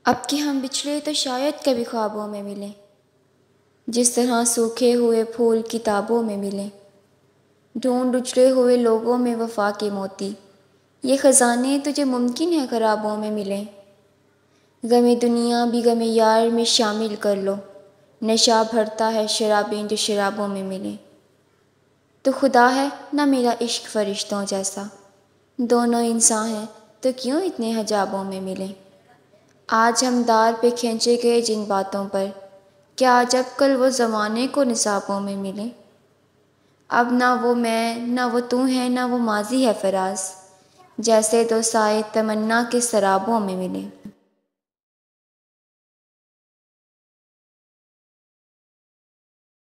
اب کہ ہم بچھڑے تو شاید کبھی خوابوں میں ملیں، جس طرح سوکھے ہوئے پھول کتابوں میں ملیں۔ ڈھونڈ اجڑے ہوئے لوگوں میں وفا کے موتی، یہ خزانے تجھے ممکن ہے خرابوں میں ملیں۔ غم دنیا بھی غم یار میں شامل کر لو، نشہ بھرتا ہے شرابیں جو شرابوں میں ملیں۔ تو خدا ہے نہ میرا عشق فرشتوں جیسا، دونوں انسان ہیں تو کیوں اتنے حجابوں میں ملیں۔ آج ہم دار پہ کھینچے گئے جن باتوں پر، کیا عجب کل وہ زمانے کو نصابوں میں ملیں۔ اب نہ وہ میں نہ وہ تو ہے نہ وہ ماضی ہے فراز، جیسے دو سائے تمنا کے سرابوں میں ملیں۔